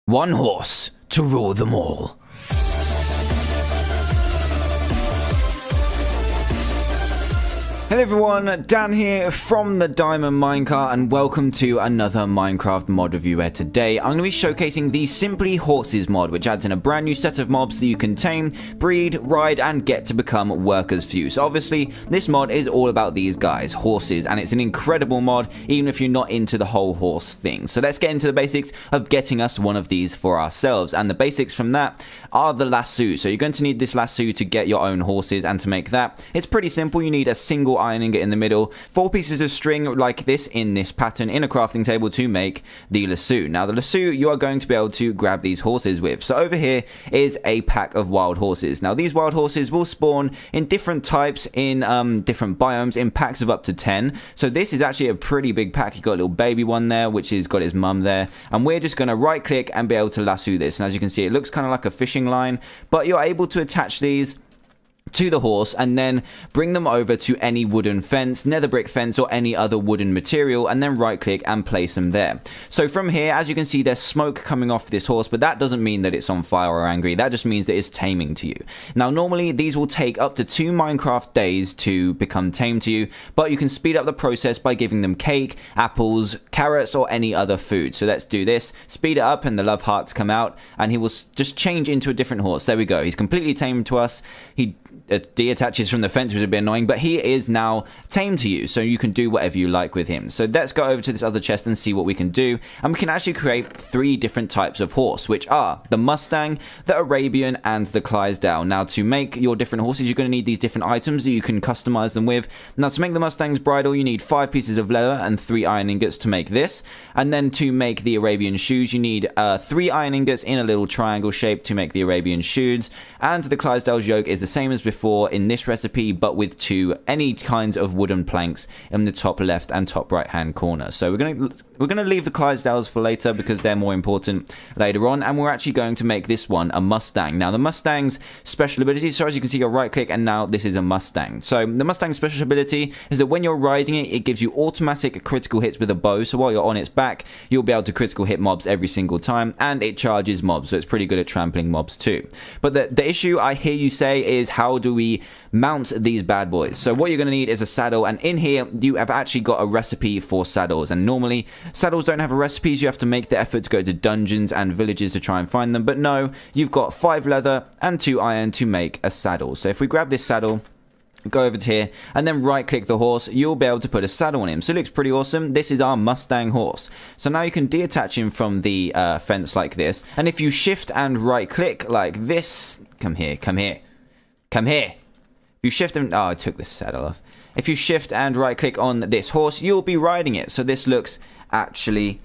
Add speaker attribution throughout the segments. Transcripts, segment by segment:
Speaker 1: One horse to rule them all. Hello everyone, Dan here from the Diamond Minecart and welcome to another Minecraft mod review where today I'm going to be showcasing the Simply Horses mod, which adds in a brand new set of mobs that you can tame, breed, ride and get to become workers for you. So obviously this mod is all about these guys, horses, and it's an incredible mod even if you're not into the whole horse thing. So let's get into the basics of getting us one of these for ourselves, and the basics from that are the lasso. So you're going to need this lasso to get your own horses, and to make that, it's pretty simple. You need a single iron ingot in the middle, 4 pieces of string like this in this pattern in a crafting table to make the lasso. Now the lasso you are going to be able to grab these horses with. So over here is a pack of wild horses. Now these wild horses will spawn in different types in different biomes in packs of up to 10. So this is actually a pretty big pack. You've got a little baby one there which has got his mum there, and we're just going to right click and be able to lasso this. And as you can see, it looks kind of like a fishing line, but you're able to attach these to the horse and then bring them over to any wooden fence, nether brick fence, or any other wooden material, and then right click and place them there. So from here, as you can see, there's smoke coming off this horse, but that doesn't mean that it's on fire or angry. That just means that it's taming to you. Now normally these will take up to 2 Minecraft days to become tame to you, but you can speed up the process by giving them cake, apples, carrots, or any other food. So let's do this, speed it up, and the love hearts come out and he will just change into a different horse. There we go, he's completely tamed to us. He deattaches from the fence, which is a bit annoying, but he is now tamed to you, so you can do whatever you like with him. So let's go over to this other chest and see what we can do, and we can actually create 3 different types of horse, which are the Mustang, the Arabian, and the Clydesdale. Now to make your different horses, you're going to need these different items that you can customize them with. Now to make the Mustang's bridle, you need 5 pieces of leather and 3 iron ingots to make this, and then to make the Arabian shoes, you need 3 iron ingots in a little triangle shape to make the Arabian shoes, and the Clydesdale's yoke is the same as before in this recipe, but with 2 any kinds of wooden planks in the top left and top right hand corner. So we're gonna leave the Clydesdales for later because they're more important later on, and we're actually going to make this one a Mustang. Now the Mustang's special ability, so as you can see, you right click and now this is a Mustang. So the Mustang's special ability is that when you're riding it, it gives you automatic critical hits with a bow. So while you're on its back, you'll be able to critical hit mobs every single time, and it charges mobs, so it's pretty good at trampling mobs too. But the issue I hear you say is, how do we mount these bad boys? So what you're going to need is a saddle, and in here you have actually got a recipe for saddles, and normally saddles don't have a recipe, so you have to make the effort to go to dungeons and villages to try and find them. But no, you've got 5 leather and 2 iron to make a saddle. So if we grab this saddle, go over to here and then right click the horse, you'll be able to put a saddle on him. So it looks pretty awesome. This is our Mustang horse. So now you can deattach him from the fence like this, and if you shift and right click like this, come here, if you shift and I took the saddle off. If you shift and right click on this horse, you'll be riding it. So this looks actually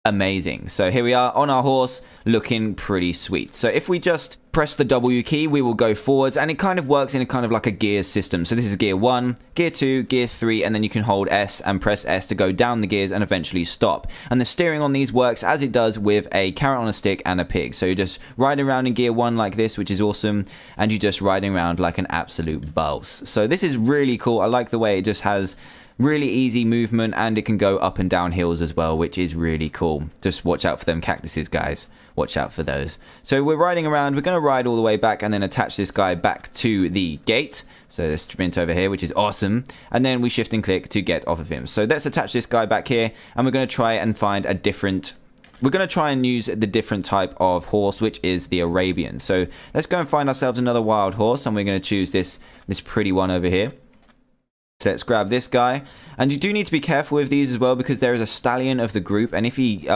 Speaker 1: amazing. So here we are on our horse, looking pretty sweet. So if we just press the W key, we will go forwards, and it kind of works in a kind of like a gears system. So this is gear 1, gear 2, gear 3, and then you can hold S and press S to go down the gears and eventually stop. And the steering on these works as it does with a carrot on a stick and a pig. So you're just riding around in gear 1 like this, which is awesome, and you're just riding around like an absolute boss. So this is really cool. I like the way it just has really easy movement, and it can go up and down hills as well, which is really cool. Just watch out for them cactuses, guys. Watch out for those. So we're riding around. We're going to ride all the way back and then attach this guy back to the gate. So there's sprint over here, which is awesome. And then we shift and click to get off of him. So let's attach this guy back here, and we're going to try and find a different... We're going to try and use the different type of horse, which is the Arabian. So let's go and find ourselves another wild horse, and we're going to choose this pretty one over here. So let's grab this guy, and you do need to be careful with these as well, because there is a stallion of the group, and if he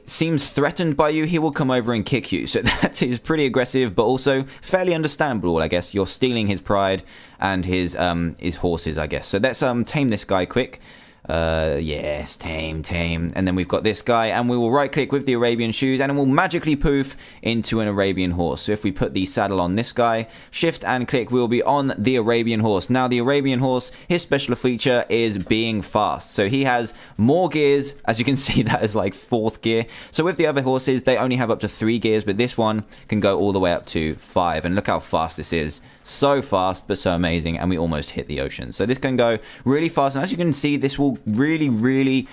Speaker 1: seems threatened by you, he will come over and kick you. So that is pretty aggressive, but also fairly understandable, I guess. You're stealing his pride and his horses, I guess. So let's tame this guy quick. Yes, tame. And then we've got this guy, and we will right click with the Arabian shoes, and it will magically poof into an Arabian horse. So if we put the saddle on this guy, shift and click, we will be on the Arabian horse. Now the Arabian horse, his special feature is being fast. So he has more gears. As you can see, that is like 4th gear. So with the other horses, they only have up to 3 gears, but this one can go all the way up to 5. And look how fast this is. So fast, but so amazing, and we almost hit the ocean. So this can go really fast, and as you can see, this will really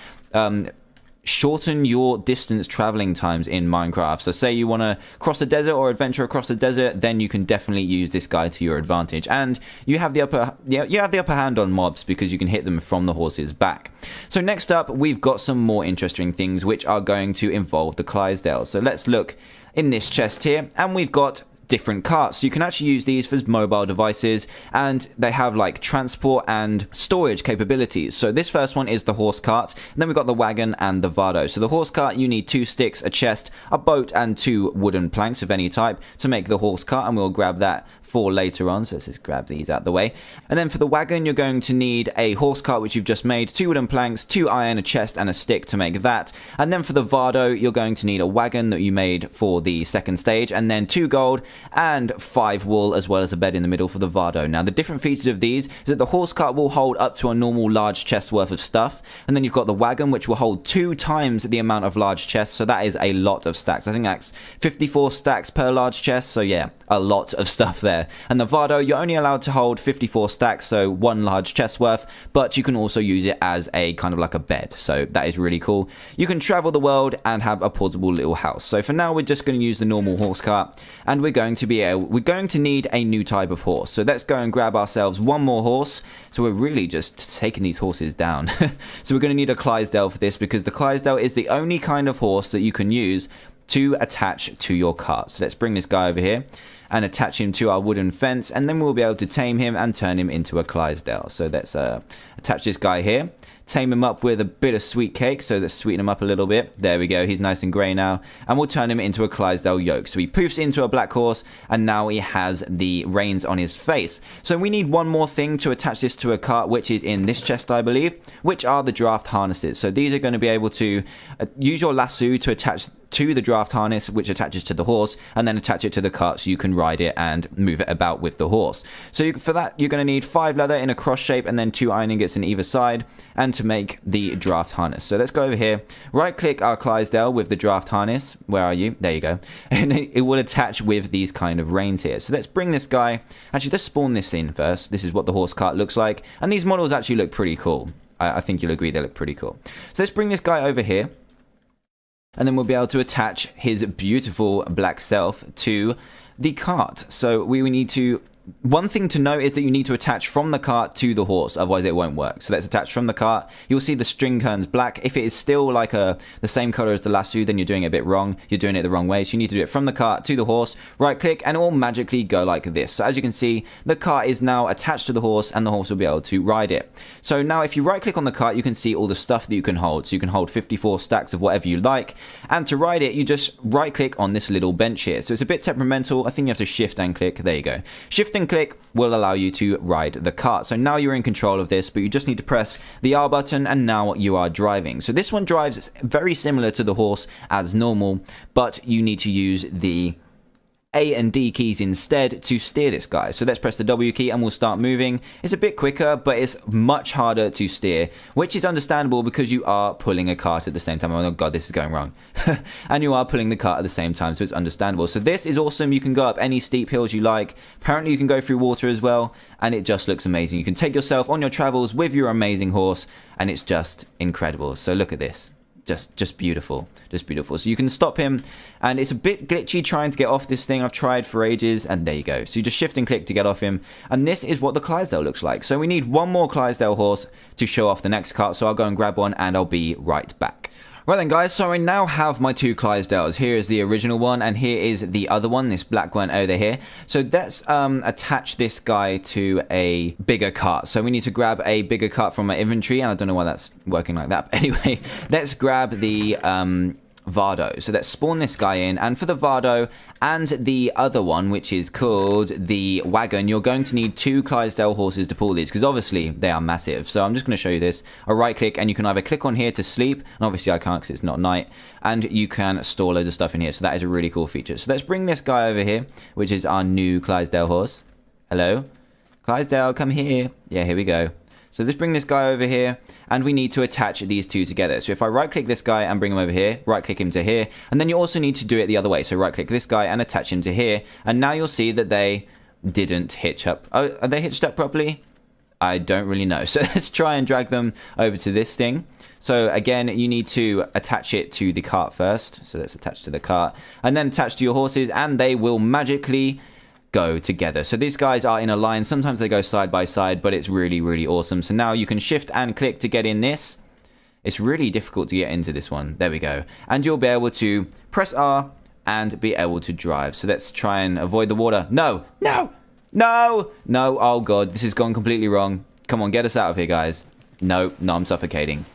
Speaker 1: shorten your distance traveling times in Minecraft. So say you want to cross the desert or adventure across the desert, then you can definitely use this guy to your advantage, and you have the upper hand on mobs because you can hit them from the horse's back. So next up, we've got some more interesting things which are going to involve the Clydesdale. So let's look in this chest here, and we've got different carts. So you can actually use these for mobile devices, and they have like transport and storage capabilities. So this first one is the horse cart, and then we've got the wagon and the Vado. So the horse cart, you need 2 sticks, a chest, a boat, and 2 wooden planks of any type to make the horse cart, and we'll grab that for later on. So let's just grab these out the way. And then for the wagon, you're going to need a horse cart which you've just made, 2 wooden planks, 2 iron, a chest, and a stick to make that. And then for the Vado, you're going to need a wagon that you made for the second stage, and then 2 gold and 5 wool, as well as a bed in the middle for the Vado. Now the different features of these is that the horse cart will hold up to a normal large chest worth of stuff, and then you've got the wagon which will hold 2 times the amount of large chests. So that is a lot of stacks. I think that's 54 stacks per large chest. So yeah, a lot of stuff there. And the Vado, you're only allowed to hold 54 stacks, so 1 large chest worth, but you can also use it as a kind of like a bed. So that is really cool. You can travel the world and have a portable little house. So for now, we're just going to use the normal horse cart, and we're going to need a new type of horse. So let's go and grab ourselves 1 more horse. So we're really just taking these horses down. So we're going to need a Clydesdale for this, because the Clydesdale is the only kind of horse that you can use to attach to your cart. So let's bring this guy over here and attach him to our wooden fence, and then we'll be able to tame him and turn him into a Clydesdale. So let's attach this guy here, tame him up with a bit of sweet cake, so let's sweeten him up a little bit. There we go, he's nice and grey now, and we'll turn him into a Clydesdale yoke. So he poofs into a black horse, and now he has the reins on his face. So we need one more thing to attach this to a cart, which is in this chest, I believe, which are the draft harnesses. So these are going to be able to use your lasso to attach to the draft harness, which attaches to the horse, and then attach it to the cart so you can ride it and move it about with the horse. So for that, you're going to need 5 leather in a cross shape, and then 2 iron ingots in either side, and to make the draft harness. So let's go over here, right click our Clydesdale with the draft harness. Where are you? There you go. And it will attach with these kind of reins here. So let's bring this guy, actually let's spawn this in first. This is what the horse cart looks like, and these models actually look pretty cool. I think you'll agree they look pretty cool. So let's bring this guy over here, and then we'll be able to attach his beautiful black self to the cart. So we need to... One thing to note is that you need to attach from the cart to the horse, otherwise it won't work. So let's attach from the cart. You'll see the string turns black. If it is still like the same color as the lasso, then you're doing it a bit wrong. You're doing it the wrong way. So you need to do it from the cart to the horse, right click, and it will magically go like this. So as you can see, the cart is now attached to the horse, and the horse will be able to ride it. So now if you right click on the cart, you can see all the stuff that you can hold. So you can hold 54 stacks of whatever you like, and to ride it, you just right click on this little bench here. So it's a bit temperamental. I think you have to shift and click. There you go. Shift and click will allow you to ride the cart. So now you're in control of this, but you just need to press the R button, and now you are driving. So this one drives very similar to the horse as normal, but you need to use the A and D keys instead to steer this guy. So let's press the W key and we'll start moving. It's a bit quicker, but it's much harder to steer, which is understandable because you are pulling a cart at the same time. Oh god, this is going wrong. And you are pulling the cart at the same time, so it's understandable. So this is awesome. You can go up any steep hills you like. Apparently you can go through water as well, and it just looks amazing. You can take yourself on your travels with your amazing horse, and it's just incredible. So look at this. Just beautiful, just beautiful. So you can stop him, and it's a bit glitchy trying to get off this thing. I've tried for ages, and there you go. So you just shift and click to get off him, and this is what the Clydesdale looks like. So we need one more Clydesdale horse to show off the next cart, so I'll go and grab one, and I'll be right back. Right then guys, so I now have my 2 Clydesdales. Here is the original one, and here is the other one, this black one over here. So let's attach this guy to a bigger cart. So we need to grab a bigger cart from my inventory, and I don't know why that's working like that. But anyway, let's grab the Vado. So let's spawn this guy in, and for the Vado and the other one, which is called the wagon, you're going to need 2 Clydesdale horses to pull these, because obviously they are massive. So I'm just going to show you this. A right click, and you can either click on here to sleep, and obviously I can't because it's not night, and you can store loads of stuff in here. So that is a really cool feature. So let's bring this guy over here, which is our new Clydesdale horse. Hello Clydesdale, come here. Yeah, here we go. So let's bring this guy over here, and we need to attach these 2 together. So if I right click this guy and bring him over here, right click him to here, and then you also need to do it the other way. So right click this guy and attach him to here, and now you'll see that they didn't hitch up. Oh, are they hitched up properly? I don't really know. So let's try and drag them over to this thing. So again, you need to attach it to the cart first. So let's attach to the cart and then attach to your horses, and they will magically go together. So these guys are in a line. Sometimes they go side by side, but it's really, really awesome. So now you can shift and click to get in this. It's really difficult to get into this one. There we go. And you'll be able to press R and be able to drive. So let's try and avoid the water. No, no, no, no. Oh God, this has gone completely wrong. Come on, get us out of here, guys. No, no, I'm suffocating.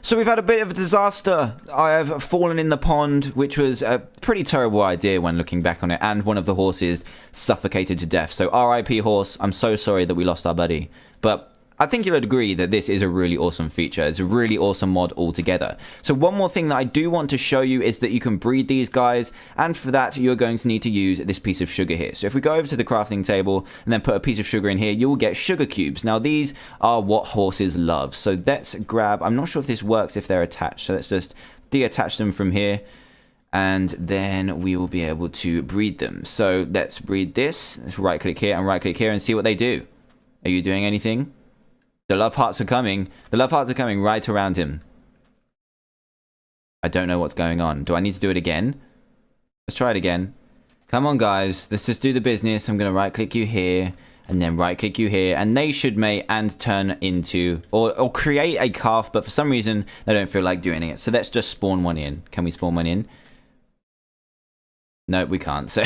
Speaker 1: So we've had a bit of a disaster. I have fallen in the pond, which was a pretty terrible idea when looking back on it, and one of the horses suffocated to death. So RIP horse, I'm so sorry that we lost our buddy. But I think you'll agree that this is a really awesome feature. It's a really awesome mod altogether. So one more thing that I do want to show you is that you can breed these guys, and for that you're going to need to use this piece of sugar here. So if we go over to the crafting table and then put a piece of sugar in here, you will get sugar cubes. Now these are what horses love. So let's grab, I'm not sure if this works if they're attached, so let's just deattach them from here, and then we will be able to breed them. So let's breed this. Let's right click here and right click here and see what they do. Are you doing anything? The love hearts are coming. The love hearts are coming right around him. I don't know what's going on. Do I need to do it again? Let's try it again. Come on, guys. Let's just do the business. I'm going to right-click you here, and then right-click you here, and they should mate and turn into, or create a calf, but for some reason, they don't feel like doing it. So let's just spawn one in. Can we spawn one in? No, we can't. So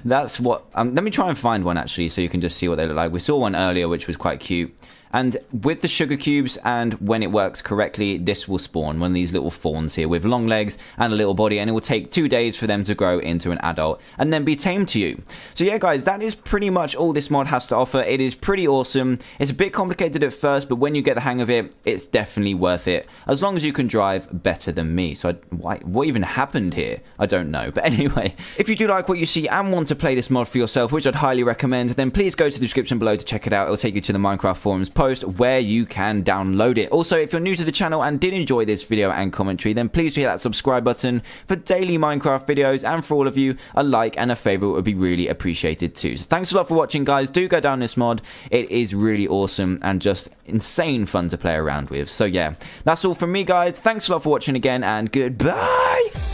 Speaker 1: that's what... let me try and find one, actually, so you can just see what they look like. We saw one earlier, which was quite cute. And with the sugar cubes, and when it works correctly, this will spawn one of these little fawns here with long legs and a little body, and it will take 2 days for them to grow into an adult and then be tamed to you. So yeah, guys, that is pretty much all this mod has to offer. It is pretty awesome. It's a bit complicated at first, but when you get the hang of it, it's definitely worth it, as long as you can drive better than me. So what even happened here? I don't know. But anyway, if you do like what you see and want to play this mod for yourself, which I'd highly recommend, then please go to the description below to check it out. It'll take you to the Minecraft forums post where you can download it. Also, if you're new to the channel and did enjoy this video and commentary, then please do hit that subscribe button for daily Minecraft videos, and for all of you, a like and a favorite would be really appreciated too. So thanks a lot for watching, guys. Do go down this mod. It is really awesome and just insane fun to play around with. So yeah, that's all from me, guys. Thanks a lot for watching again, and goodbye.